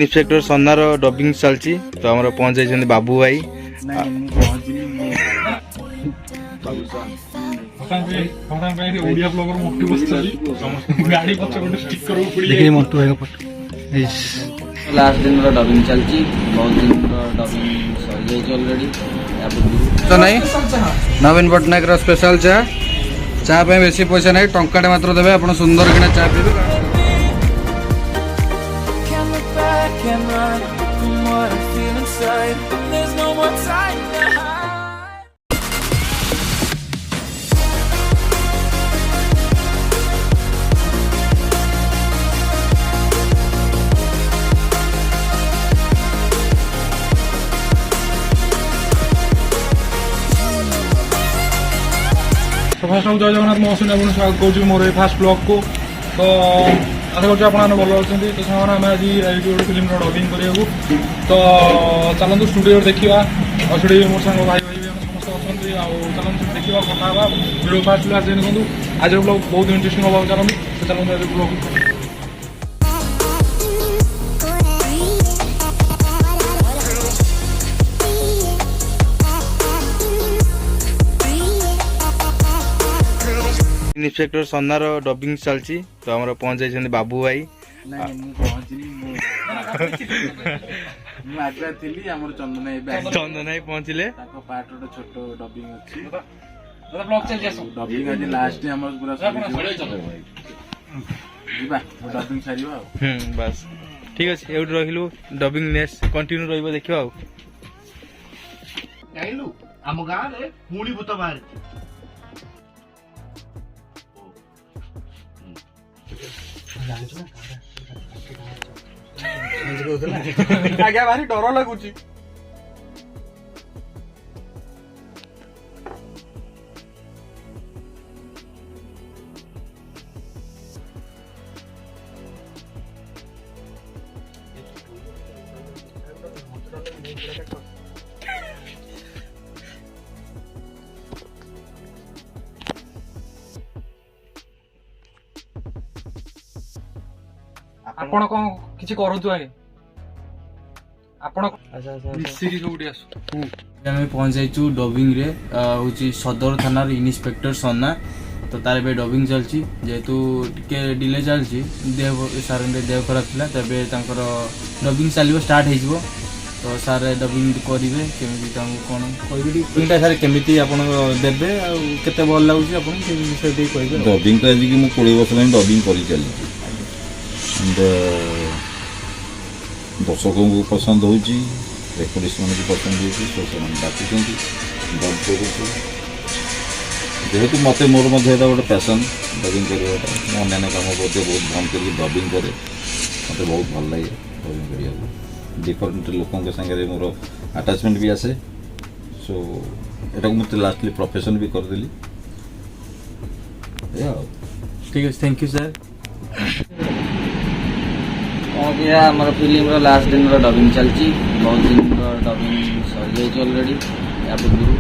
Inspector सन्नार dubbing चलती तो आम पहुंच जाइए बाबू भाई ओडिया ब्लॉगर मोटी बसली गाड़ी पछ गोटे स्टिकर देखिए मोटू भाई का लास्ट दिन डबिंग चलती बहुत दिन डबिंग सर जाइए ऑलरेडी तो नहीं नवीन पट्टनायक स्पेशल चा चा पे बेसी पैसा नहीं टंकाटे मात्र देवे आप सुंदर किना चा पीबे फर्स्ट जय जगन्नाथ मो अश्विन आपको स्वागत करुँ मोर फास्ट ब्लॉग को तो आशा कर भल अच्छा तो सामान आम आज गोटे फिल्म डबिंग करा तो चलते स्टूडियो देखा और स्टूडियो मोर सांग भाई भाई समस्त अच्छा चलते देखा कथा भिडियो फास्ट क्लास देखूँ आज ब्लॉग बहुत इंटरेस्टिंग हाँ चलते तो चलते आज ब्लॉग इन्स्पेक्टर सन्नार डबिंग चलती तो आम पहुंच जाइए बाबू भाई चंदन भाई पहुंचले छोट डबिंग अच्छी डबिंग आज लास्ट पूरा डबिंग सारी बस ठीक अच्छे ये रखिलु डबिंग नेक्स्ट कंटिन्यू रही देखिए आम गाँव मुड़ी भूत बाहर आज्ञा भारी डर लगुच आपण कौन किसी करूँ आगे पहुंच जाइचु डबिंग रे हूँ सदर थाना इन्स्पेक्टर सन्ना तो तार डबिंग चलती जेहेतु टिके डिले चलती देह सार देह खराब था तेज डबिंग चलो स्टार्ट हो तो सार डबिंग करेंगे केमी कौन कह सार केमी आप देवे आते भल लगुच विषय कहे डबिंग तो आज की 20 वर्ष डबिंग कर चली दर्शकों को पसंद हो रेकर्डिस्ट मान को पसंद हो डाकुं डब कर जेहेतु मत मोर गोटे पैसन डबिंग करवा अन्य कम करते बहुत भन कर डबिंग करे मत बहुत भल लगे डबिंग करा डिफरेंट लोकों के सागर मोर आटाचमेंट भी आसे सो यहाँ मुझे लास्टली प्रोफेशन भी करदेली ठीक है थैंक यू सर आमर फिल्म लास्ट दिन डबिंग चलती बहुत दिन डबिंग सर जाइए ऑलरेडी या पूर्व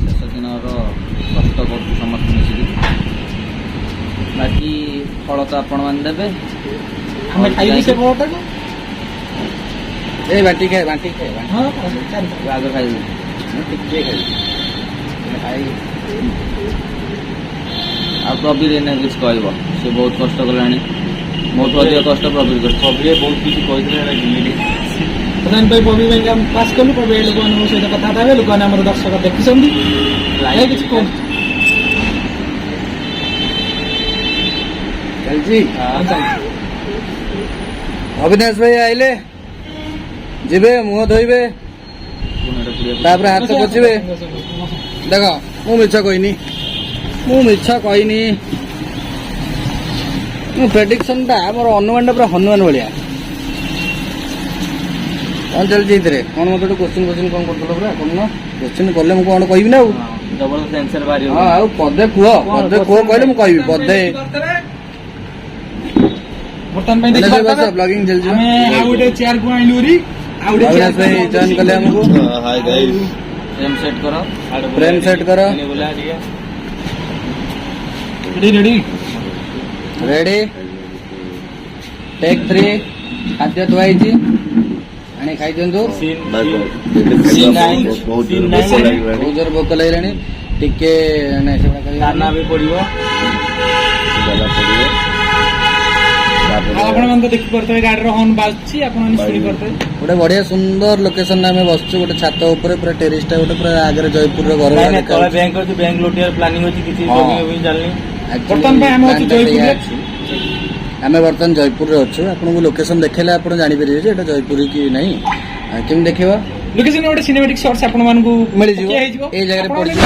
शेष दिन कष्ट कर समस्त मिसिक बाकी फल तो आपण मैंने देवे बाटी खाए बाटी खाए आग खाई प्रबीर एने कि कह सी बहुत कष्ट कला मोट अधिक कष्ट प्रबीर कर प्रबीर बहुत किसी प्रधान प्रबीर भाई पास कलु प्रबीर लोक सहित कथा लोक मैंने दर्शक देखी अविनाश भाई आइले जीवे मुह धोइबे तापर हाथ पोछिबे देख मु मिछ कहनी प्रेडिक्शन टा मोर अनुमान पूरा हनुमान भाया कौन चलती कौन मत क्वेश्चन कौन कर क्वेश्चन कले मुझे कौन कह ना जबरदस्त आंसर बारी पदे कह कहले मुझे कह पदे ब्लॉगिंग चलती चेयर को आइलुरी जॉइन कले हमको हाय गाइस फ्रेम सेट करो रेडी रेडी टेक 3 ଖାଦ୍ୟ ଥୁଆ ହେଇଛି ଆଣି ଖାଇ ଦିଅନ୍ତୁ। ବହୁତ ଜୋର ଭୋକ ଲାଗିଲାଣି ଟିକେ ଦାନା ବି ପଡିବ। ଆପଣ ମାନେ ତ ଦେଖିପାରୁଥିବେ ଗାଡିର ହର୍ନ ବାଜୁଛି, ଆପଣ ମାନେ ଶୁଣିପାରୁଥିବେ। ଗୋଟେ ବଢିଆ ସୁନ୍ଦର ଲୋକେସନ ଆମେ ବସିଛୁ ଗୋଟେ ଛାତ ଉପରେ ପୁରା ଟେରିସ ଟା ଗୋଟେ ପୁରା ଆଗରେ ଜୟପୁରର ଘର ତଳେ ବ୍ୟାଙ୍କ ଅଛି, ବ୍ୟାଙ୍କ ଲୋଟିବାର ପ୍ଲାନିଂ ଅଛି, କିଛି ଚାଲିନି। ବର୍ତ୍ତମାନ ପାଇଁ ଆମେ ଅଛୁ ଜୟପୁରରେ। ଆମେ ବର୍ତ୍ତମାନ ଜୟପୁରରେ ଅଛୁ। ଆପଣଙ୍କୁ ଲୋକେସନ ଦେଖେଇଲେ ଆପଣ ଜାଣିପାରିବେ ଯେ ଏଟା ଜୟପୁର କି ନାହିଁ। କେମିତି ଦେଖିବ ଲୋକେସନ ଗୋଟେ ସିନେମାଟିକ୍ ସଟ୍ସ ଆପଣ ମାନଙ୍କୁ ମିଳିଯିବ ଏଇ ଜାଗାରେ ପଡିଯିବ।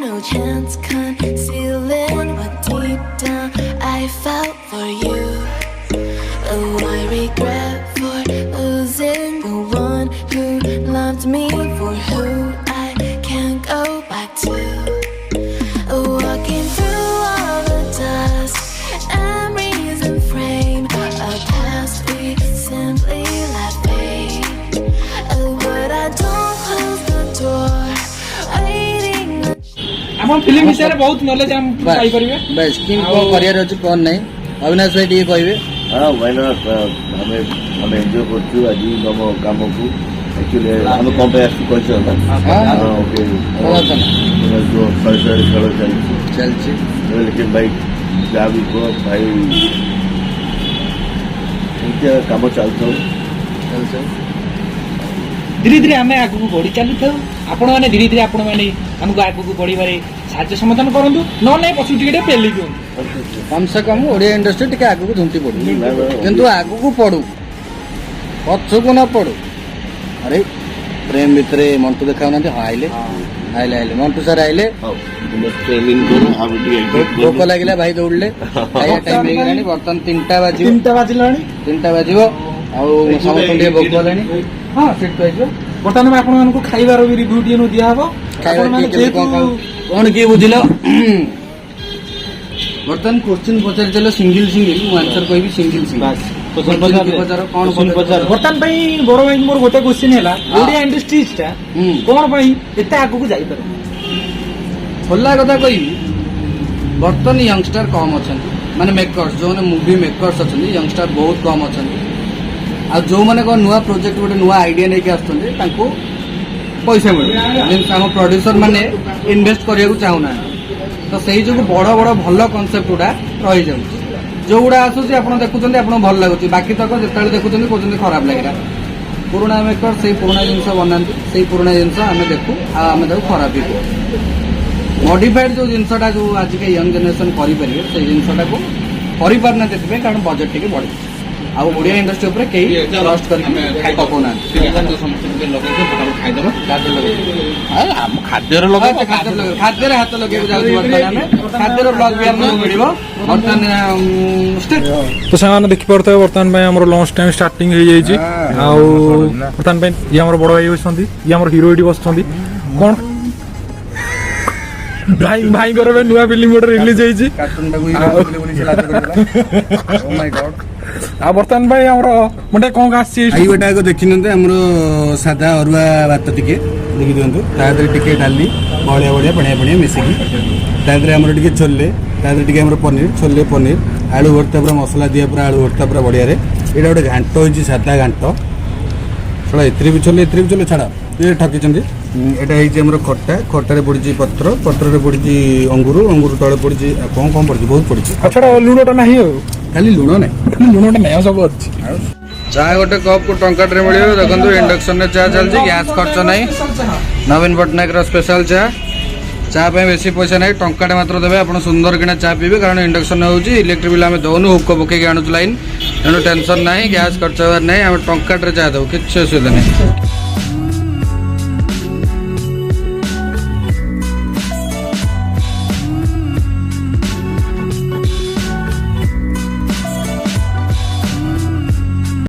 No chance concealing what deep down I felt for you. Oh, I regret for losing the one who loved me, for who I can't go back to. Walking through all the dust, memories and frame a past we simply let fade. But I don't close the door. ଆପଣ film ବିଷୟରେ ବହୁତ knowledge ଆମେ ପାଇପାରିବେ। ବେଶ କିନ୍ତୁ କଣ କରିବାର ଅଛି କଣ ନାହିଁ ଅବିନାଶ ଭାଇ ଟିକେ କହିବେ। ହଁ ଭାଇନା ଆମେ ଏନ୍ଜୟ କରୁଛୁ ଆଜି ଆମ କାମକୁ। ଆକ୍ଚୁଆଲି ଆମେ କଣ ପାଇଁ ଆସିଛୁ କହିଛ ଶହେ ଖେଳ ଚାଲିଛି ଲେକିନ ଭାଇ ଯାହା ବି କୁହ ଭାଇ ଏମିତିଆ କାମ ଚାଲିଥାଉ। ଧୀରେ ଧୀରେ ଆମେ ଆଗକୁ ବଢି ଚାଲିଥାଉ। ଆପଣମାନେ ଧୀରେ ଧୀରେ ଆପଣମାନେ ଆମକୁ ଆଗକୁ ବଢିବାରେ ସାହାଯ୍ୟ ସମାଧାନ କରନ୍ତୁ, ନହେଲେ ପଛକୁ ଟିକେ ଟିକେ ପେଲି ଦିଅନ୍ତୁ। କମ୍ ସେ କମ୍ ଓଡ଼ିଆ ଇଣ୍ଡଷ୍ଟ୍ରି ଟିକେ ଆଗକୁ ଝୁଣ୍ଟି ପଡୁ, କିନ୍ତୁ ଆଗକୁ ପଡୁ, ପଛକୁ ନ ପଡୁ। ଆରେ ପ୍ରେମ ଭିତରେ ମଣ୍ଟୁ ଦେଖାଉନାହାନ୍ତି। ହଁ ଆଇଲେ ମଣ୍ଟୁ ସାର୍ ଆଇଲେ। ଭୋକ ଲାଗିଲା ଭାଇ ଦୌଡ଼ିଲେ। ଖାଇବା ଟାଇମ୍ ହେଇଗଲାଣି ବର୍ତ୍ତମାନ 3ଟା ବାଜିବ ଆଉ ସମସ୍ତଙ୍କୁ ଟିକେ ଭୋକ ହେଲାଣି। ହଁ ସେଠି ପାଇଯିବ। ବର୍ତ୍ତମାନ ଆପଣମାନଙ୍କୁ ଖାଇବାର ବି ରିଭ୍ୟୁ ଟିକେ ଦିଆହବ। କଣ କିଏ ବୁଝିଲ? ବର୍ତ୍ତମାନ କୋଶ୍ଚିନ୍ ପଚାରିଦେଲ ସିଙ୍ଗିଲ ମୁଁ ଆନ୍ସର କହିବି ସିଙ୍ଗିଲ। ବର୍ତ୍ତମାନ ପାଇଁ ବଡ ଭାଇ ମୋର ଗୋଟେ କୋଶ୍ଚିନ୍ ହେଲା, ଓଡିଆ ଇଣ୍ଡଷ୍ଟ୍ରିଜଟା କଣ ପାଇଁ ଏତେ ଆଗକୁ ଯାଇପାରେ? ଖୋଲା କଥା କହିବି, ବର୍ତ୍ତମାନ ୟଙ୍ଗଷ୍ଟର କମ୍ ଅଛନ୍ତି, ମାନେ ମେକର୍ସ ଯୋଉମାନେ ମୁଭି ମେକର୍ସ ଅଛନ୍ତି ୟଙ୍ଗଷ୍ଟର ବହୁତ କମ୍ ଅଛନ୍ତି। ଆଉ ଯୋଉମାନେ କଣ ନୂଆ ପ୍ରୋଜେକ୍ଟ ଗୋଟେ ନୂଆ ଆଇଡିଆ ନେଇକି ଆସୁଛନ୍ତି ତାଙ୍କୁ ପଇସା ମିଳୁନି, ମିନ୍ସ ଆମ ପ୍ରଡ୍ୟୁସର ମାନେ ଇନଭେଷ୍ଟ କରିବାକୁ ଚାହୁଁନାହାନ୍ତି। ତ ସେଇ ଯୋଗୁଁ ବଡ ବଡ ଭଲ କନସେପ୍ଟ ଗୁଡା ରହିଯାଉଛି। ଯୋଉଗୁଡା ଆସୁଛି ଆପଣ ଦେଖୁଛନ୍ତି ଆପଣଙ୍କୁ ଭଲ ଲାଗୁଛି, ବାକି ତକ ଯେତେବେଳେ ଦେଖୁଛନ୍ତି କହୁଛନ୍ତି ଖରାପ ଲାଗିଲା। ପୁରୁଣା ମେକର ସେଇ ପୁରୁଣା ଜିନିଷ ବନାନ୍ତି, ସେଇ ପୁରୁଣା ଜିନିଷ ଆମେ ଦେଖୁ ଆଉ ଆମେ ତାକୁ ଖରାପ ବି କରୁ। ମଡିଫାଇଡ ଯୋଉ ଜିନିଷଟା ଯୋଉ ଆଜିକା ୟଙ୍ଗ ଜେନେରେସନ କରିପାରିବେ ସେଇ ଜିନିଷଟାକୁ କରିପାରୁନାହାନ୍ତି, ସେଥିପାଇଁ କାରଣ ବଜେଟ ଟିକେ ବଢିଛି। ଆଉ ଓଡ଼ିଆ ଇଣ୍ଡଷ୍ଟ୍ରି ଉପରେ କେହି ଟ୍ରଷ୍ଟ କରିକି ପକଉନାହାନ୍ତି। ଖାଦ୍ୟରେ ହାତ ଲଗେଇବାକୁ ଯାଉଛୁ ବର୍ତ୍ତମାନ ଆମେ। ଖାଦ୍ୟର ବ୍ଲଗ ବି ଆମକୁ ମିଳିବ ବର୍ତ୍ତମାନ। ତ ସେମାନେ ଦେଖିପାରୁଥିବେ ବର୍ତ୍ତମାନ ପାଇଁ ଆମର ଲଞ୍ଚ ଟାଇମ ଷ୍ଟାର୍ଟିଂ ହେଇଯାଇଛି। ଆଉ ବର୍ତ୍ତମାନ ପାଇଁ ଇଏ ଆମର ବଡ ଭାଇ ବସିଛନ୍ତି, ଇଏ ଆମର ହିରୋ ଏଠି ବସିଛନ୍ତି। କଣ ଭାଇଙ୍କର ଏବେ ନୂଆ ଫିଲ୍ମ ଗୋଟେ ରିଲିଜ ହେଇଛି। ଆଉ ବର୍ତ୍ତମାନ ପାଇଁ ଆମର ଗୋଟେ କଣ ଆସିଛି ଖାଇବାଟା ଆଗ ଦେଖିନିଅନ୍ତୁ। ଆମର ସାଧା ଅରୁଆ ଭାତ ଟିକେ ଦେଖି ଦିଅନ୍ତୁ, ତା ଦେହରେ ଟିକେ ଡାଲି ବହଳିଆ ପାଣିଆ ମିଶିକି, ତା ଦେହରେ ଆମର ଟିକେ ଛୋଲେ, ତା ଦେହରେ ଟିକେ ଆମର ପନିର, ଛୋଲେ ପନିର, ଆଳୁ ଭର୍ତ୍ତା ପୁରା ମସଲା ଦିଆ ପୁରା ଆଳୁ ଭର୍ତ୍ତା ପୁରା ବଢିଆରେ। ଏଇଟା ଗୋଟେ ଘାଣ୍ଟ ହେଇଛି, ସାଧା ଘାଣ୍ଟ। ଛଡ଼ା ଏଥିରେ ବି ଛୋଲେ ଛାଡ଼, ଇଏ ଠକିଛନ୍ତି। ଏଇଟା ହେଇଛି ଆମର ଖଟାରେ ପଡ଼ିଛି ପତ୍ରରେ ପଡ଼ିଛି ଅଙ୍ଗୁର ତଳେ ପଡ଼ିଛି କଣ ପଡ଼ିଛି, ବହୁତ ପଡ଼ିଛି। ଛଡ଼ା ଲୁଣଟା ନାହିଁ, ଆଉ ଖାଲି ଲୁଣଟା ନାହିଁ ଆଉ ସବୁ ଅଛି। ଚା ଗୋଟେ କପ୍ ଟଙ୍କାଟେ ମିଳିବ। ଦେଖନ୍ତୁ ଇଣ୍ଡକ୍ସନରେ ଚା ଚାଲିଛି, ଗ୍ୟାସ୍ ଖର୍ଚ୍ଚ ନାହିଁ। ନବୀନ ପଟ୍ଟନାୟକର ସ୍ପେଶାଲ ଚା ପାଇଁ ବେଶୀ ପଇସା ନାହିଁ, ଟଙ୍କାଟେ ମାତ୍ର ଦେବେ, ଆପଣ ସୁନ୍ଦର କିଣା ଚା ପିଇବେ। କାରଣ ଇଣ୍ଡକ୍ସନ ହେଉଛି ଇଲେକ୍ଟ୍ରିକ୍ ବିଲ୍ ଆମେ ଦେଉନୁ, ହୁକ ପକେଇକି ଆଣୁଛୁ ଲାଇନ୍, ତେଣୁ ଟେନସନ୍ ନାହିଁ, ଗ୍ୟାସ୍ ଖର୍ଚ୍ଚ ହେବାର ନାହିଁ। ଆମେ ଟଙ୍କାଟେ ଚା ଦେବୁ, କିଛି ଅସୁବିଧା ନାହିଁ।